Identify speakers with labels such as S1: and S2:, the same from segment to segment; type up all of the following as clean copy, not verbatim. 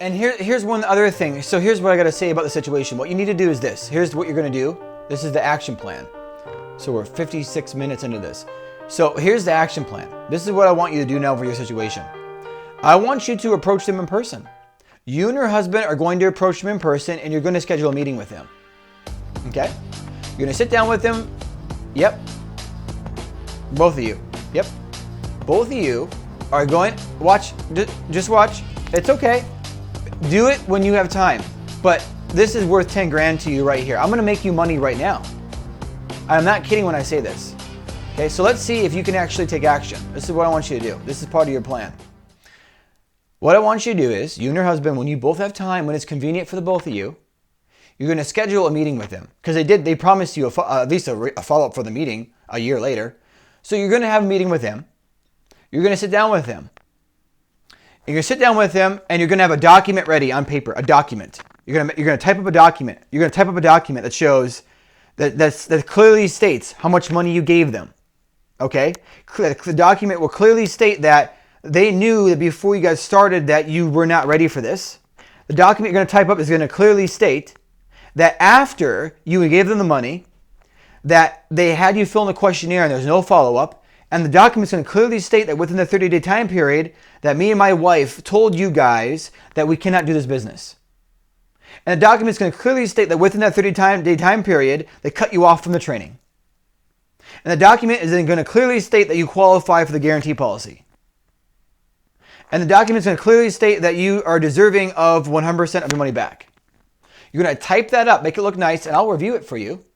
S1: And here's one other thing. So here's what I got to say about the situation. What you need to do is this. Here's what you're going to do. This is the action plan. So we're 56 minutes into this. So here's the action plan. This is what I want you to do now for your situation. I want you to approach them in person. You and your husband are going to approach him in person, and you're going to schedule a meeting with him. Okay? You're going to sit down with him. Yep. Both of you. Yep. Both of you are going, watch, just watch. It's okay. Do it when you have time. But this is worth 10 grand to you right here. I'm going to make you money right now. I'm not kidding when I say this. Okay, so let's see if you can actually take action. This is what I want you to do. This is part of your plan. What I want you to do is, you and your husband, when you both have time, when it's convenient for the both of you, you're going to schedule a meeting with him. Because they promised you at least a follow-up for the meeting a year later. So you're going to have a meeting with him. You're going to sit down with him. You're going to sit down with him, and you're going to have a document ready on paper, a document. You're going to type up a document. You're going to type up a document that shows, that clearly states how much money you gave them. Okay? The document will clearly state that they knew that before you guys started that you were not ready for this. The document you're going to type up is going to clearly state that after you gave them the money, that they had you fill in the questionnaire and there's no follow-up. And the document's going to clearly state that within the 30-day time period that me and my wife told you guys that we cannot do this business. And the document's going to clearly state that within that 30-day time period, they cut you off from the training. And the document is then going to clearly state that you qualify for the guarantee policy. And the document is going to clearly state that you are deserving of 100% of your money back. You're going to type that up, make it look nice, and I'll review it for you.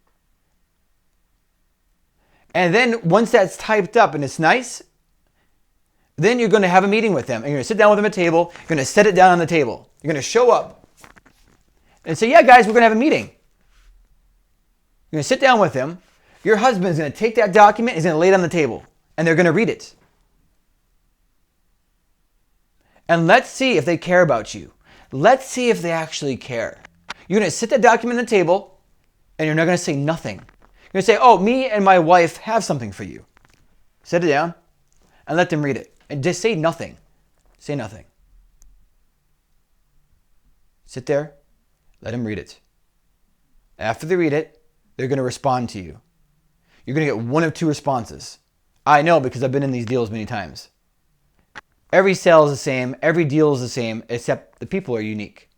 S1: And then once that's typed up and it's nice, then you're going to have a meeting with them. And you're going to sit down with them at a table. You're going to set it down on the table. You're going to show up and say, yeah, guys, we're going to have a meeting. You're going to sit down with them. Your husband's going to take that document. He's going to lay it on the table. And they're going to read it. And let's see if they care about you. Let's see if they actually care. You're going to sit that document on the table, and you're not going to say nothing. You're going to say, oh, me and my wife have something for you. Set it down and let them read it. And just say nothing. Say nothing. Sit there. Let them read it. After they read it, they're going to respond to you. You're going to get one of two responses. I know because I've been in these deals many times. Every sale is the same. Every deal is the same, except the people are unique.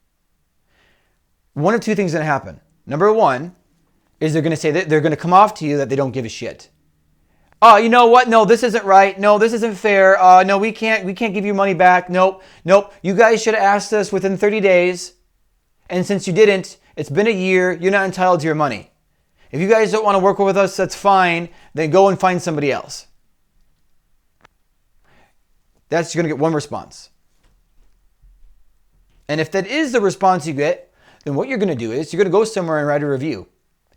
S1: One of two things is going to happen. Number one is they're going to say that they're going to come off to you that they don't give a shit. Oh, you know what? No, this isn't right. No, this isn't fair. No, we can't give you money back. Nope. You guys should have asked us within 30 days. And since you didn't, it's been a year. You're not entitled to your money. If you guys don't want to work with us, that's fine. Then go and find somebody else. That's you're going to get one response. And if that is the response you get, then what you're going to do is you're going to go somewhere and write a review.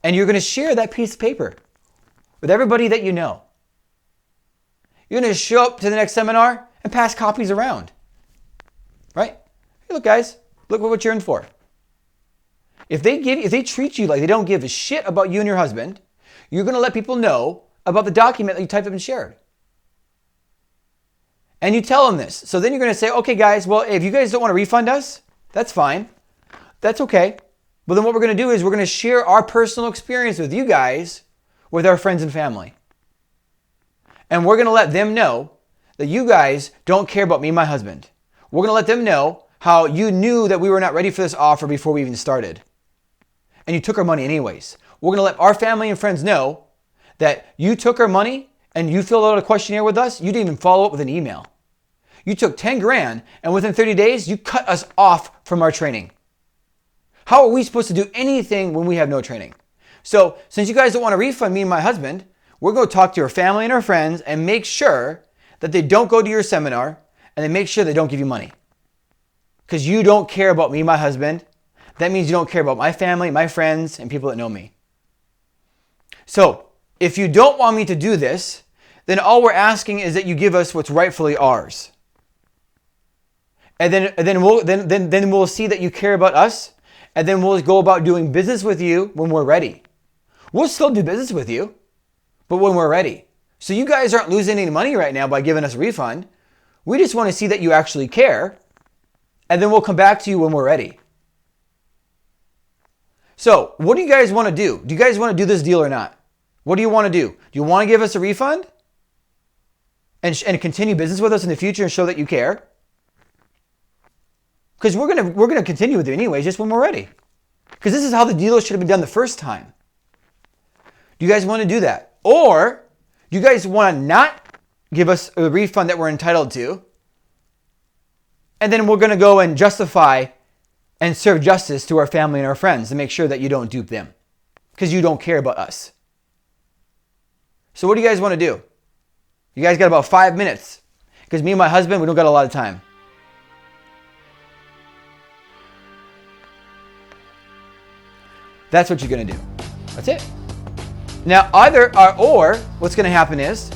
S1: And you're going to share that piece of paper with everybody that you know. You're going to show up to the next seminar and pass copies around. Right? Hey, look, guys. Look what you're in for. If they treat you like they don't give a shit about you and your husband, you're going to let people know about the document that you typed up and shared. And you tell them this. So then you're going to say, okay, guys, well, if you guys don't want to refund us, that's fine. That's okay. But then what we're going to do is we're going to share our personal experience with you guys with our friends and family. And we're going to let them know that you guys don't care about me and my husband. We're going to let them know how you knew that we were not ready for this offer before we even started. And you took our money anyways. We're going to let our family and friends know that you took our money and you filled out a questionnaire with us. You didn't even follow up with an email. You took 10 grand and within 30 days, you cut us off from our training. How are we supposed to do anything when we have no training? So since you guys don't want to refund me and my husband, we're going to talk to our family and our friends and make sure that they don't go to your seminar and they make sure they don't give you money. Because you don't care about me and my husband. That means you don't care about my family, my friends, and people that know me. So if you don't want me to do this, then all we're asking is that you give us what's rightfully ours. And then we'll see that you care about us, and then we'll go about doing business with you when we're ready. We'll still do business with you, but when we're ready. So you guys aren't losing any money right now by giving us a refund. We just want to see that you actually care. and then we'll come back to you when we're ready. So what do you guys want to do? Do you guys want to do this deal or not? What do you want to do? Do you want to give us a refund and continue business with us in the future and show that you care? Because we're gonna continue with it anyways, just when we're ready. Because this is how the deal should have been done the first time. Do you guys want to do that? Or do you guys want to not give us a refund that we're entitled to, and then we're going to go and justify and serve justice to our family and our friends to make sure that you don't dupe them because you don't care about us? So what do you guys want to do? You guys got about 5 minutes, because me and my husband, we don't got a lot of time. That's what you're going to do. That's it. Now, or what's going to happen is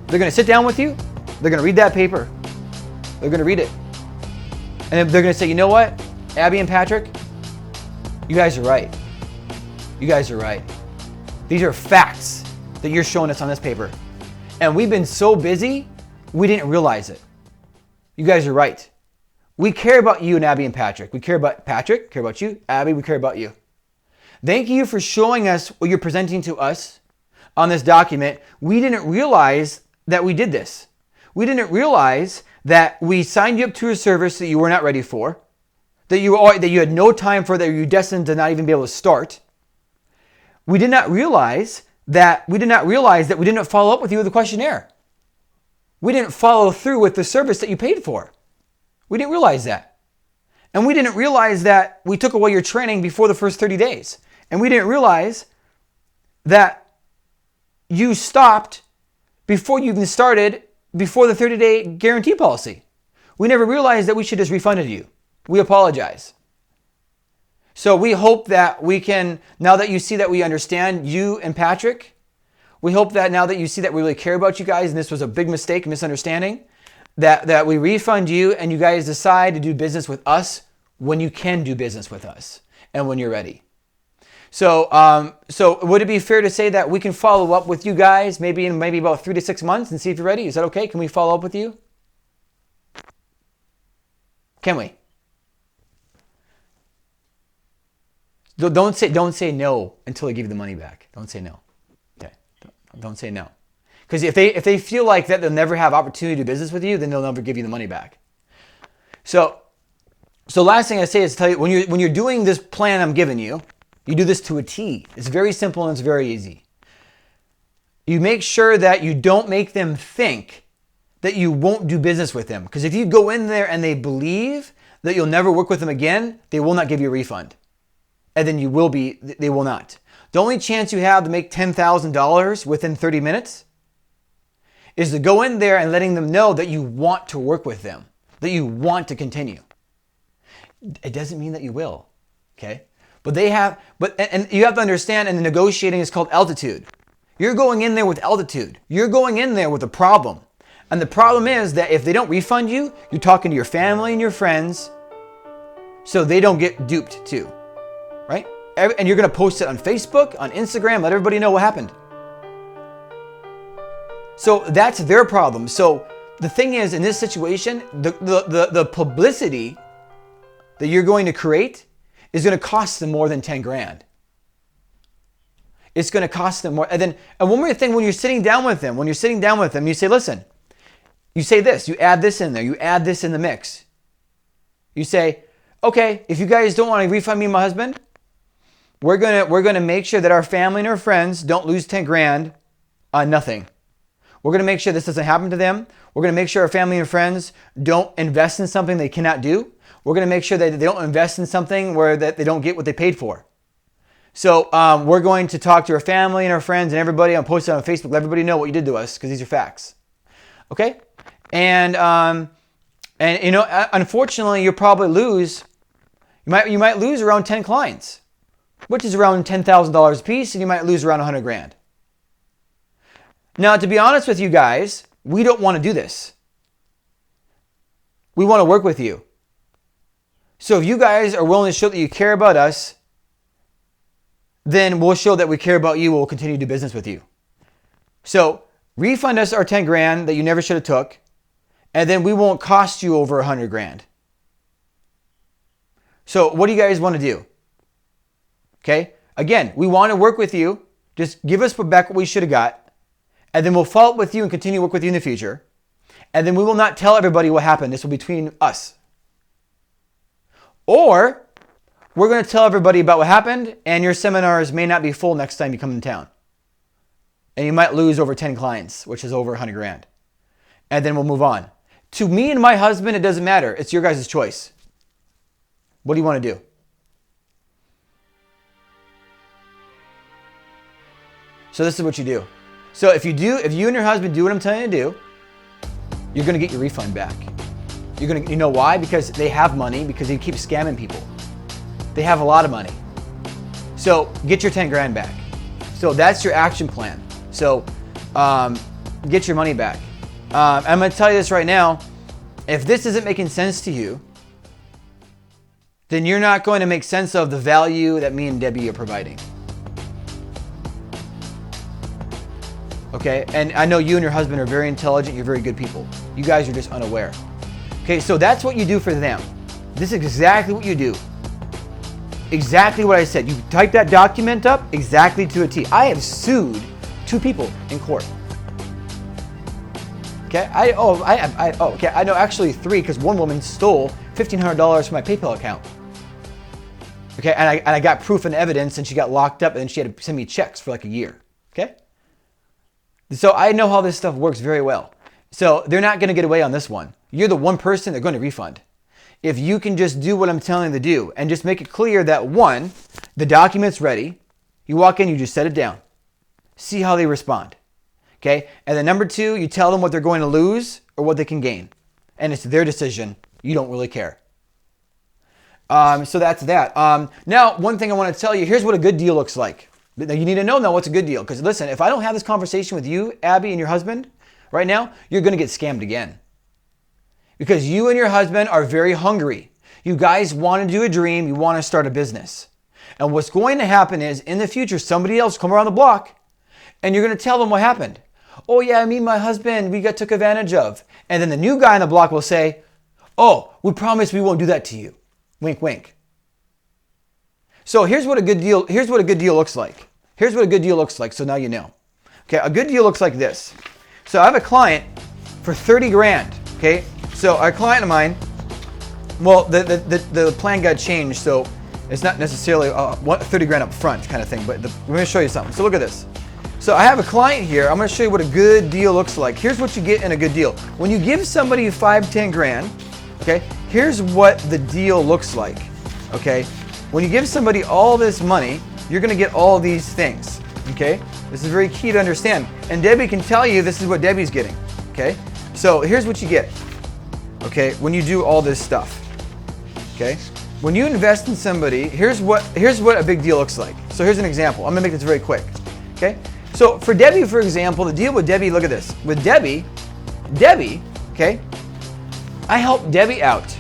S1: they're going to sit down with you. They're going to read that paper. They're going to read it. And they're going to say, you know what, Abby and Patrick, you guys are right. You guys are right. These are facts that you're showing us on this paper. And we've been so busy, we didn't realize it. You guys are right. We care about you and Abby and Patrick. We care about Patrick, care about you. Abby, we care about you. Thank you for showing us what you're presenting to us on this document. We didn't realize that we did this. We didn't realize that we signed you up to a service that you were not ready for, that you had no time for, that you were destined to not even be able to start. We did not realize that we didn't follow up with you with a questionnaire. We didn't follow through with the service that you paid for. We didn't realize that. And we didn't realize that we took away your training before the first 30 days. And we didn't realize that you stopped before you even started, before the 30-day guarantee policy. We never realized that we should just refunded you. We apologize. So we hope that we can, now that you see that we understand you and Patrick, we hope that now that you see that we really care about you guys and this was a big mistake, misunderstanding, that we refund you and you guys decide to do business with us when you can do business with us and when you're ready. So would it be fair to say that we can follow up with you guys maybe in about 3 to 6 months and see if you're ready? Is that okay? Can we follow up with you? Can we? Don't say no until I give you the money back. Don't say no. Okay. Don't say no. Because if they feel like that they'll never have opportunity to do business with you, then they'll never give you the money back. So last thing I say is to tell you, when you're doing this plan I'm giving you, you do this to a T. It's very simple and it's very easy. You make sure that you don't make them think that you won't do business with them. Because if you go in there and they believe that you'll never work with them again, they will not give you a refund. And then they will not. The only chance you have to make $10,000 within 30 minutes is to go in there and letting them know that you want to work with them, that you want to continue. It doesn't mean that you will, okay? But you have to understand, and the negotiating is called altitude. You're going in there with altitude. You're going in there with a problem. And the problem is that if they don't refund you, you're talking to your family and your friends so they don't get duped too, right? And you're going to post it on Facebook, on Instagram, let everybody know what happened. So that's their problem. So the thing is, in this situation, the publicity that you're going to create is going to cost them more than 10 grand. It's going to cost them more. And one more thing, when you're sitting down with them, you say, listen, you say this, you add this in there, you add this in the mix. You say, okay, if you guys don't want to refund me and my husband, we're going to make sure that our family and our friends don't lose 10 grand on nothing. We're going to make sure this doesn't happen to them. We're going to make sure our family and friends don't invest in something they cannot do. We're going to make sure that they don't invest in something where that they don't get what they paid for. So we're going to talk to our family and our friends and everybody. I'm posting on Facebook. Let everybody know what you did to us because these are facts. Okay? And you know, unfortunately, you'll probably lose. You might lose around 10 clients, which is around $10,000 a piece, and you might lose around 100 grand. Now, to be honest with you guys, we don't want to do this. We want to work with you. So if you guys are willing to show that you care about us, then we'll show that we care about you. We'll continue to do business with you. So refund us our 10 grand that you never should have took, and then we won't cost you over 100 grand. So what do you guys want to do? Okay. Again, we want to work with you. Just give us back what we should have got. And then we'll follow up with you and continue to work with you in the future. And then we will not tell everybody what happened. This will be between us. Or we're going to tell everybody about what happened, and your seminars may not be full next time you come in town. And you might lose over 10 clients, which is over 100 grand. And then we'll move on. To me and my husband, it doesn't matter. It's your guys' choice. What do you want to do? So this is what you do. So if you and your husband do what I'm telling you to do, you're going to get your refund back. You know why? Because they have money, because they keep scamming people. They have a lot of money. So get your 10 grand back. So that's your action plan. So get your money back. I'm going to tell you this right now. If this isn't making sense to you, then you're not going to make sense of the value that me and Debbie are providing. Okay, and I know you and your husband are very intelligent, you're very good people. You guys are just unaware. Okay, so that's what you do for them. This is exactly what you do. Exactly what I said. You type that document up exactly to a T. I have sued 2 people in court. Okay, I know actually 3, because one woman stole $1,500 from my PayPal account. Okay, and I got proof and evidence, and she got locked up, and then she had to send me checks for like a year. Okay? So I know how this stuff works very well. So they're not going to get away on this one. You're the one person they're going to refund. If you can just do what I'm telling them to do and just make it clear that 1, the document's ready. You walk in, you just set it down. See how they respond. Okay? And then number 2, you tell them what they're going to lose or what they can gain. And it's their decision. You don't really care. So that's that. Now, one thing I want to tell you, here's what a good deal looks like. You need to know now what's a good deal. Because listen, if I don't have this conversation with you, Abby, and your husband right now, you're going to get scammed again. Because you and your husband are very hungry. You guys want to do a dream. You want to start a business. And what's going to happen is in the future, somebody else come around the block and you're going to tell them what happened. Oh yeah, me and my husband, we got took advantage of. And then the new guy on the block will say, oh, we promise we won't do that to you. Wink, wink. So here's what a good deal looks like. Here's what a good deal looks like, so now you know. Okay, a good deal looks like this. So I have a client for 30 grand, okay? So a client of mine, well, the plan got changed, so it's not necessarily 30 grand up front kind of thing, but let me show you something. So look at this. So I have a client here. I'm going to show you what a good deal looks like. Here's what you get in a good deal. When you give somebody 5, 10 grand, okay, here's what the deal looks like, okay? When you give somebody all this money, you're going to get all these things, okay? This is very key to understand. And Debbie can tell you this is what Debbie's getting, okay? So here's what you get, okay, when you do all this stuff, okay? When you invest in somebody, here's what a big deal looks like. So here's an example. I'm going to make this very quick, okay? So for Debbie, for example, the deal with Debbie, look at this. With Debbie, okay, I helped Debbie out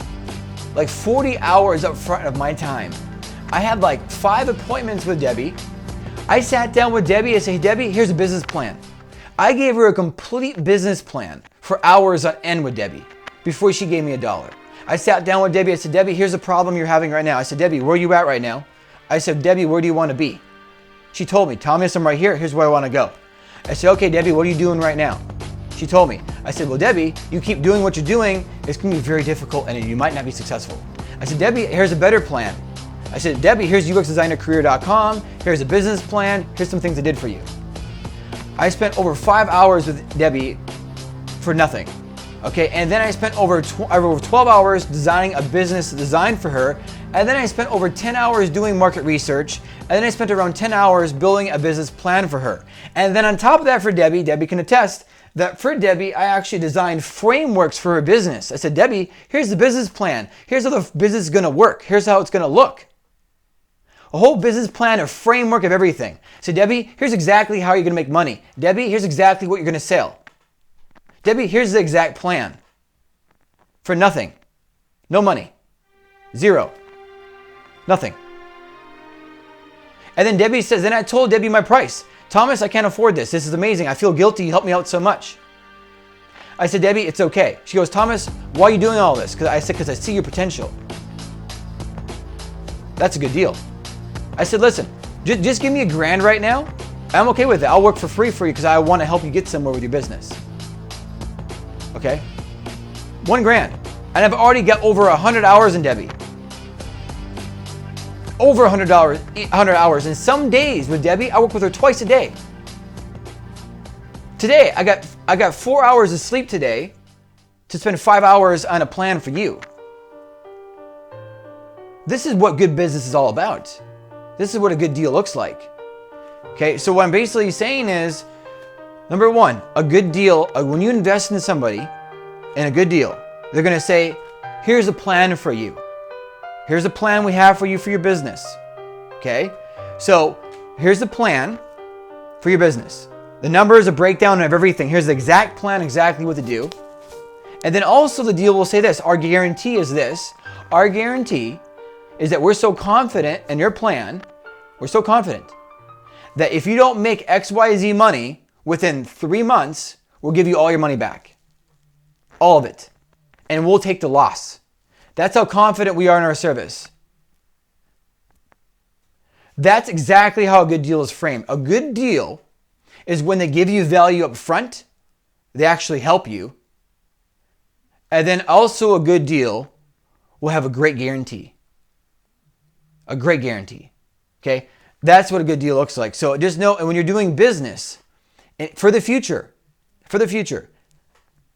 S1: like 40 hours up front of my time. I had like 5 appointments with Debbie. I sat down with Debbie and said, hey, Debbie, here's a business plan. I gave her a complete business plan for hours on end with Debbie before she gave me $1. I sat down with Debbie. I said, Debbie, here's the problem you're having right now. I said, Debbie, where are you at right now? I said, Debbie, where do you want to be? She told me, Thomas, I'm right here. Here's where I want to go. I said, okay, Debbie, what are you doing right now? She told me. I said, well, Debbie, you keep doing what you're doing. It's going to be very difficult and you might not be successful. I said, Debbie, here's a better plan. I said, Debbie, here's uxdesignercareer.com. Here's a business plan. Here's some things I did for you. I spent over 5 hours with Debbie for nothing. Okay, and then I spent over 12 hours designing a business design for her. And then I spent over 10 hours doing market research. And then I spent around 10 hours building a business plan for her. And then on top of that for Debbie can attest that for Debbie, I actually designed frameworks for her business. I said, Debbie, here's the business plan. Here's how the business is going to work. Here's how it's going to look. A whole business plan, a framework of everything. So Debbie, here's exactly how you're going to make money. Debbie, here's exactly what you're going to sell. Debbie, here's the exact plan. For nothing. No money. Zero. Nothing. And then Debbie says, then I told Debbie my price. Thomas, I can't afford this. This is amazing. I feel guilty. You helped me out so much. I said, Debbie, it's okay. She goes, Thomas, why are you doing all this? Because I see your potential. That's a good deal. I said, listen, just give me $1,000 right now. I'm okay with it. I'll work for free for you because I want to help you get somewhere with your business. Okay? $1,000. And I've already got over 100 hours in Debbie. Over 100 hours. And some days with Debbie, I work with her twice a day. Today, I got 4 hours of sleep today to spend 5 hours on a plan for you. This is what good business is all about. This is what a good deal looks like. Okay, so what I'm basically saying is, number one, a good deal, when you invest in somebody in a good deal, they're going to say, here's a plan for you. Here's a plan we have for you for your business. Okay, so here's the plan for your business. The numbers, a breakdown of everything. Here's the exact plan, exactly what to do. And then also the deal will say this, our guarantee is this. Our guarantee is that we're so confident in your plan, we're so confident that if you don't make XYZ money within 3 months, we'll give you all your money back. All of it. And we'll take the loss. That's how confident we are in our service. That's exactly how a good deal is framed. A good deal is when they give you value up front, they actually help you. And then also a good deal will have a great guarantee. A great guarantee. Okay? That's what a good deal looks like. So just know, and when you're doing business, for the future,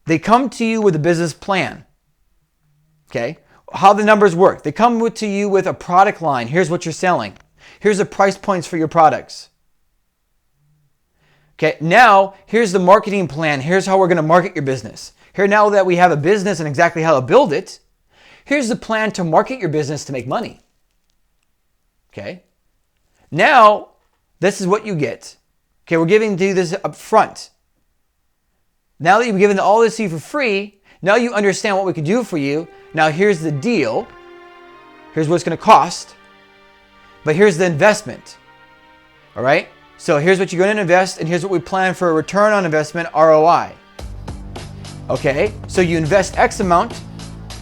S1: they come to you with a business plan. Okay? How the numbers work. They come to you with a product line. Here's what you're selling. Here's the price points for your products. Okay, now here's the marketing plan. Here's how we're going to market your business. Here, now that we have a business and exactly how to build it, here's the plan to market your business to make money. Okay, now this is what you get. Okay, we're giving you this up front. Now that you've given all this to you for free, now you understand what we can do for you. Now here's the deal. Here's what it's going to cost. But here's the investment. All right? So here's what you're going to invest, and here's what we plan for a return on investment, ROI. Okay? So you invest X amount,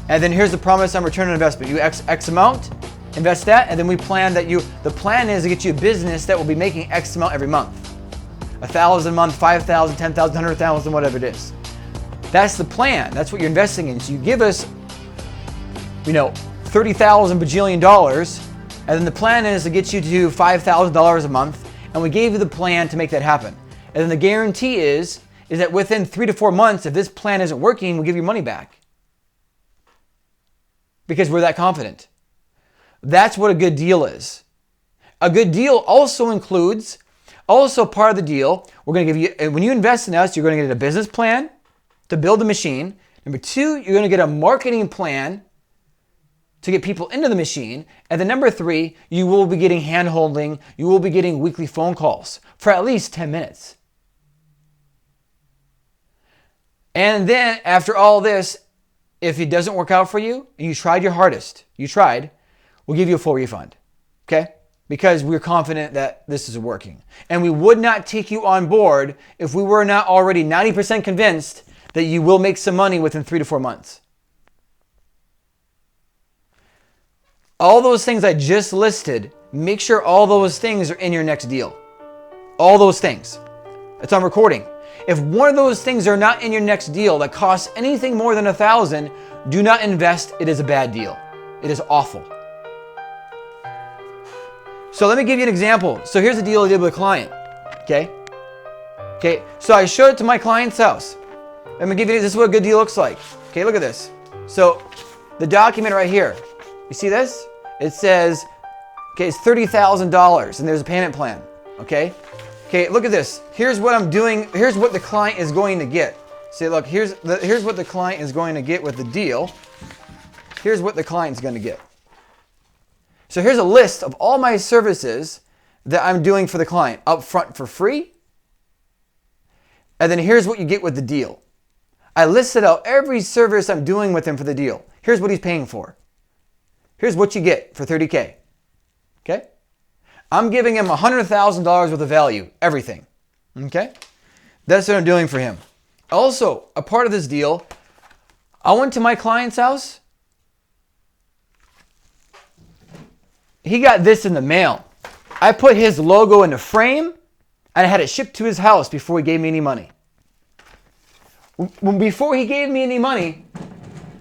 S1: and then here's the promise on return on investment. You X amount, invest that, and then we plan that the plan is to get you a business that will be making X amount every month. 1,000 a month, 5,000, 10,000, 100,000, whatever it is. That's the plan. That's what you're investing in. So you give us, $30,000 bajillion dollars, and then the plan is to get you to $5,000 a month, and we gave you the plan to make that happen. And then the guarantee is that within 3 to 4 months, if this plan isn't working, we'll give you money back. Because we're that confident. That's what a good deal is. A good deal also includes, also part of the deal, we're going to give you, when you invest in us, you're going to get a business plan to build the machine. Number 2, you're going to get a marketing plan to get people into the machine. And then number 3, you will be getting hand-holding. You will be getting weekly phone calls for at least 10 minutes. And then after all this, if it doesn't work out for you, and you tried your hardest, we'll give you a full refund. Okay? Because we're confident that this is working. And we would not take you on board if we were not already 90% convinced that you will make some money within 3 to 4 months. All those things I just listed, make sure all those things are in your next deal. All those things. It's on recording. If one of those things are not in your next deal that costs anything more than $1,000, do not invest. It is a bad deal. It is awful. So let me give you an example. So here's the deal I did with a client. Okay? So I showed it to my client's house. Let me give you, this is what a good deal looks like. Okay, look at this. So the document right here. You see this? It says, it's $30,000 and there's a payment plan. Okay, look at this. Here's what I'm doing. Here's what the client is going to get. See, look, here's what the client is going to get with the deal. Here's what the client's going to get. So here's a list of all my services that I'm doing for the client up front for free. And then here's what you get with the deal. I listed out every service I'm doing with him for the deal. Here's what he's paying for. Here's what you get for $30K. Okay? I'm giving him $100,000 worth of value, everything. Okay? That's what I'm doing for him. Also, a part of this deal, I went to my client's house he got this in the mail. I put his logo in the frame and I had it shipped to his house before he gave me any money. Before he gave me any money,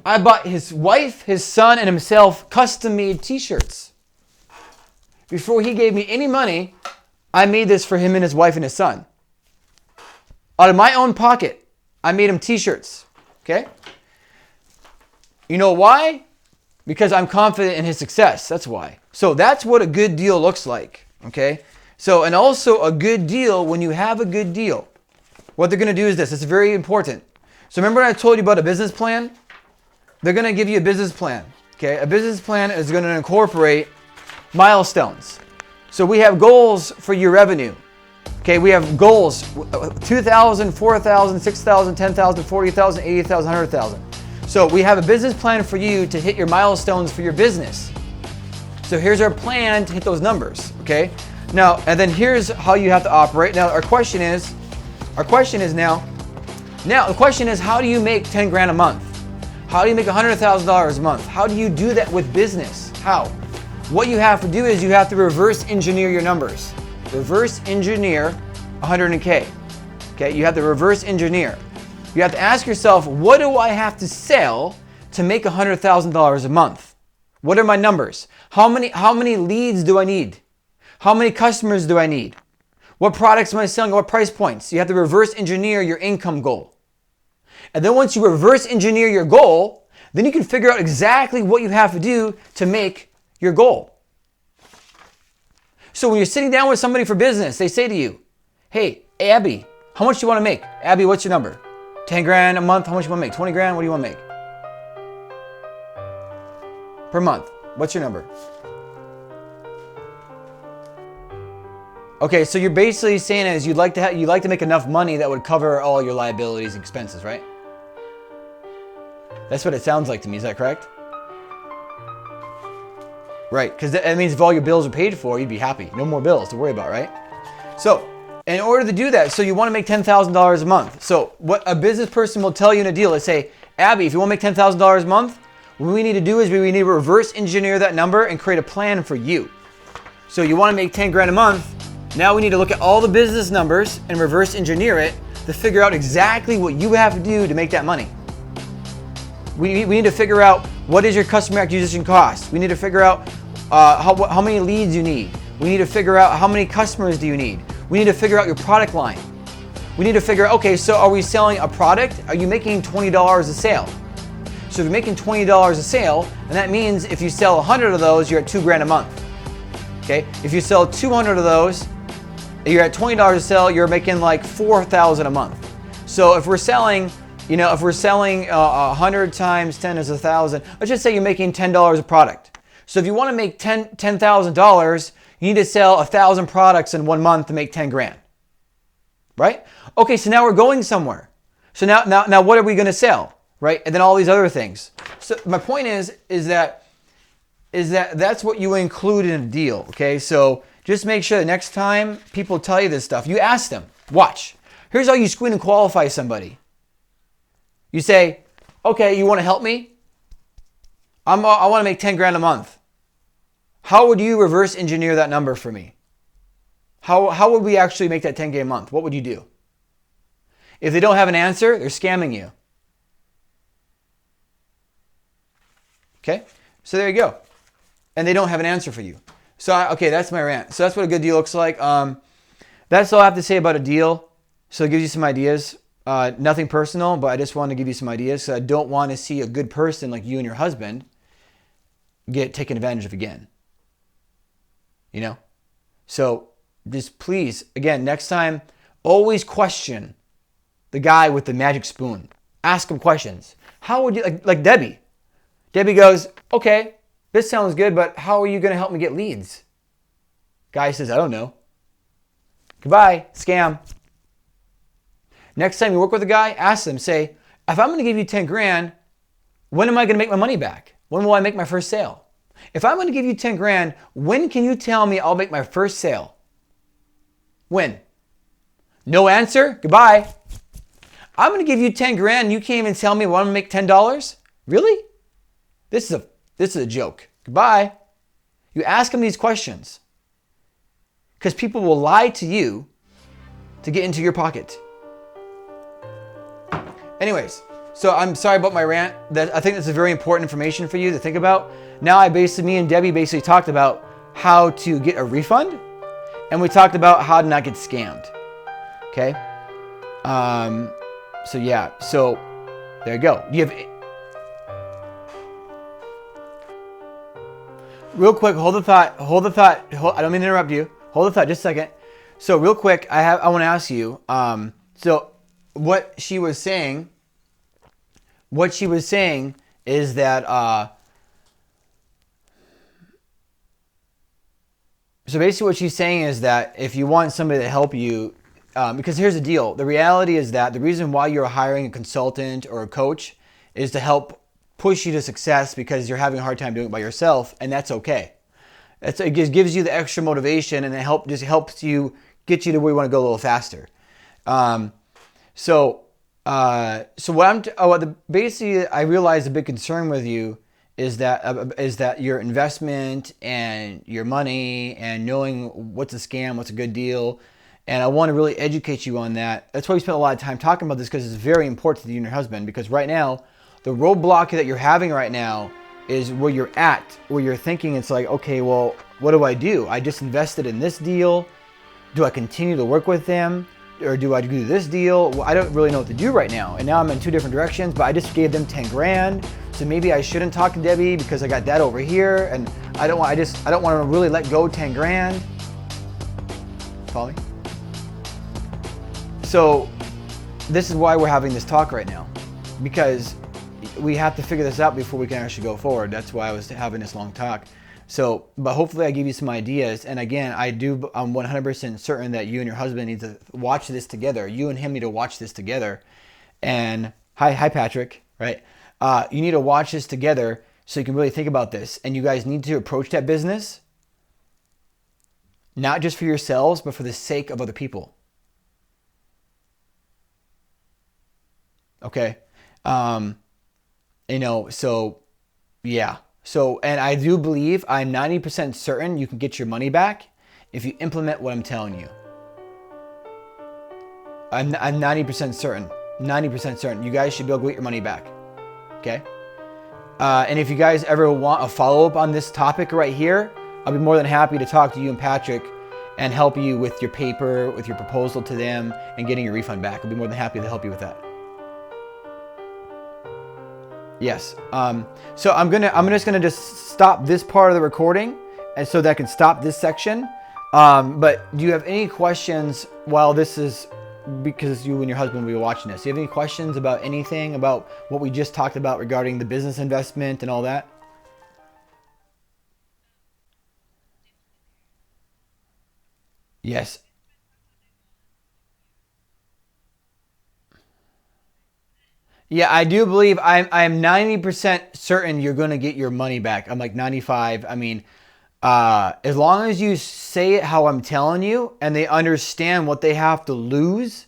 S1: I bought his wife, his son, and himself custom-made t-shirts. Before he gave me any money, I made this for him and his wife and his son. Out of my own pocket, I made him t-shirts. Okay? You know why? Because I'm confident in his success. That's why. So that's what a good deal looks like. Okay? So, and also a good deal, when you have a good deal, what they're going to do is this. It's very important. So remember when I told you about a business plan? They're going to give you a business plan. Okay? A business plan is going to incorporate milestones. So we have goals for your revenue. Okay, we have goals, 2,000, 4,000, 6,000, 10,000, 40,000, 80,000, 100,000. So we have a business plan for you to hit your milestones for your business. So here's our plan to hit those numbers, okay? Now, and then here's how you have to operate. Now, the question is how do you make 10 grand a month? How do you make $100,000 a month? How do you do that with business? How? What you have to do is you have to reverse engineer your numbers. Reverse engineer 100K. Okay, you have to reverse engineer. You have to ask yourself, what do I have to sell to make $100,000 a month? What are my numbers? How many leads do I need? How many customers do I need? What products am I selling? What price points? You have to reverse engineer your income goal. And then once you reverse engineer your goal, then you can figure out exactly what you have to do to make your goal. So when you're sitting down with somebody for business, they say to you, hey, Abby, how much do you want to make? Abby, what's your number? 10 grand a month? How much do you want to make? 20 grand? What do you want to make? Per month. What's your number? Okay, so you're basically saying is you'd like to make enough money that would cover all your liabilities and expenses, right? That's what it sounds like to me. Is that correct? Right, because that means if all your bills are paid for, you'd be happy. No more bills to worry about, right? So, in order to do that, so you want to make $10,000 a month. So, what a business person will tell you in a deal is say, Abby, if you want to make $10,000 a month, what we need to do is we need to reverse engineer that number and create a plan for you. So, you want to make 10 grand a month. Now we need to look at all the business numbers and reverse engineer it to figure out exactly what you have to do to make that money. We need to figure out what is your customer acquisition cost. We need to figure out how many leads you need. We need to figure out how many customers do you need. We need to figure out your product line. We need to figure out, okay, so are we selling a product? Are you making $20 a sale? So if you're making $20 a sale, and that means if you sell 100 of those, you're at 2 grand a month. Okay? If you sell 200 of those, you're at $20 a sale, you're making like 4,000 a month. So if we're selling, 100 times 10 is 1,000, let's just say you're making $10 a product. So if you want to make $10,000, you need to sell 1,000 products in 1 month to make 10 grand. Right? Okay, so now we're going somewhere. So now what are we going to sell? Right? And then all these other things. So my point is that that's what you include in a deal. Okay, so just make sure that next time people tell you this stuff, you ask them. Watch. Here's how you screen and qualify somebody. You say, okay, you want to help me? I want to make 10 grand a month. How would you reverse engineer that number for me? How would we actually make that 10K a month? What would you do? If they don't have an answer, they're scamming you. Okay? So there you go. And they don't have an answer for you. So, okay, that's my rant. So that's what a good deal looks like. That's all I have to say about a deal. So it gives you some ideas. Nothing personal, but I just want to give you some ideas. So I don't want to see a good person like you and your husband get taken advantage of again. You know? So just please, again, next time, always question the guy with the magic spoon. Ask him questions. How would you, like Debbie. Debbie goes, okay, this sounds good, but how are you going to help me get leads? Guy says, I don't know. Goodbye, scam. Next time you work with a guy, ask them, say, if I'm going to give you 10 grand, when am I going to make my money back? When will I make my first sale? If I'm going to give you 10 grand, when can you tell me I'll make my first sale? When? No answer? Goodbye. I'm going to give you 10 grand and you can't even tell me when I'm going to make $10? Really? This is a joke. Goodbye. You ask them these questions. Because people will lie to you to get into your pocket. Anyways, so I'm sorry about my rant. I think this is very important information for you to think about. Now me and Debbie basically talked about how to get a refund, and we talked about how to not get scammed. Okay? So yeah, so there you go. Do you have... Real quick, hold the thought. I don't mean to interrupt you. Hold the thought just a second. So real quick, I want to ask you, so what she was saying is that, so basically what she's saying is that if you want somebody to help you, because here's the deal. The reality is that the reason why you're hiring a consultant or a coach is to help push you to success because you're having a hard time doing it by yourself, and that's okay. It just gives you the extra motivation, and it just helps you get you to where you want to go a little faster. So basically, I realized a big concern with you is that your investment and your money and knowing what's a scam, what's a good deal, and I want to really educate you on that. That's why we spent a lot of time talking about this, because it's very important to you and your husband. Because right now, the roadblock that you're having right now is where you're at, where you're thinking it's like, okay, well, what do? I just invested in this deal. Do I continue to work with them? Or do I do this deal? Well, I don't really know what to do right now. And now I'm in two different directions, but I just gave them 10 grand. So maybe I shouldn't talk to Debbie because I got that over here. And I don't want to really let go 10 grand. Follow me? So this is why we're having this talk right now, because we have to figure this out before we can actually go forward. That's why I was having this long talk. So, but hopefully I give you some ideas. And again, I'm 100% certain that you and your husband need to watch this together. You and him need to watch this together. And hi Patrick, right? You need to watch this together so you can really think about this. And you guys need to approach that business, not just for yourselves, but for the sake of other people. Okay? So yeah. So, and I do believe, I'm 90% certain you can get your money back if you implement what I'm telling you. I'm 90% certain. 90% certain. You guys should be able to get your money back. Okay? And if you guys ever want a follow-up on this topic right here, I'll be more than happy to talk to you and Patrick and help you with your paper, with your proposal to them, and getting your refund back. I'll be more than happy to help you with that. Yes. So I'm just gonna stop this part of the recording, and so that I can stop this section. But do you have any questions while this is, because you and your husband will be watching this? Do you have any questions about anything about what we just talked about regarding the business investment and all that? Yes. Yeah, I do believe I'm 90% certain you're going to get your money back. I'm like 95. I mean, as long as you say it how I'm telling you, and they understand what they have to lose,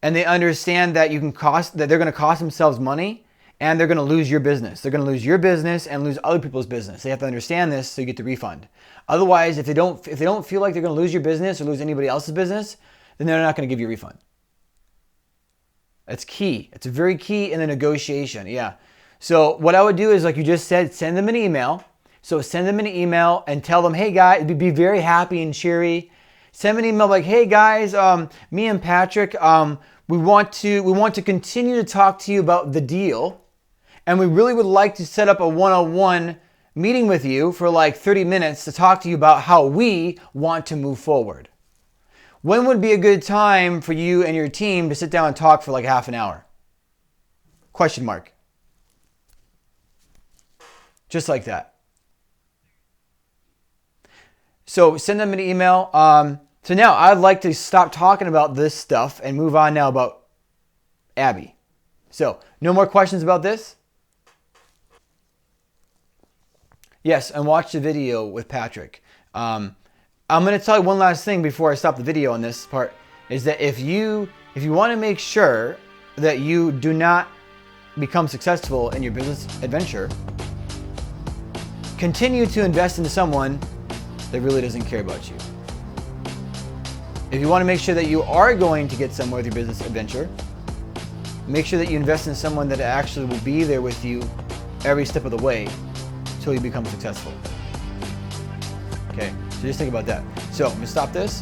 S1: and they understand that that they're going to cost themselves money, and they're going to lose your business. They're going to lose your business and lose other people's business. They have to understand this so you get the refund. Otherwise, if they don't feel like they're going to lose your business or lose anybody else's business, then they're not going to give you a refund. That's key. It's very key in the negotiation. Yeah. So what I would do is, like you just said, send them an email. So send them an email and tell them, hey guys, be very happy and cheery. Send them an email like, hey guys, me and Patrick, we want to continue to talk to you about the deal, and we really would like to set up a one-on-one meeting with you for like 30 minutes to talk to you about how we want to move forward. When would be a good time for you and your team to sit down and talk for like half an hour? Question mark. Just like that. So send them an email. So now I'd like to stop talking about this stuff and move on now about Abby. So no more questions about this? Yes, and watch the video with Patrick. I'm going to tell you one last thing before I stop the video on this part, is that if you want to make sure that you do not become successful in your business adventure, continue to invest in someone that really doesn't care about you. If you want to make sure that you are going to get somewhere with your business adventure, make sure that you invest in someone that actually will be there with you every step of the way until you become successful. Okay, so just think about that. So I'm gonna stop this.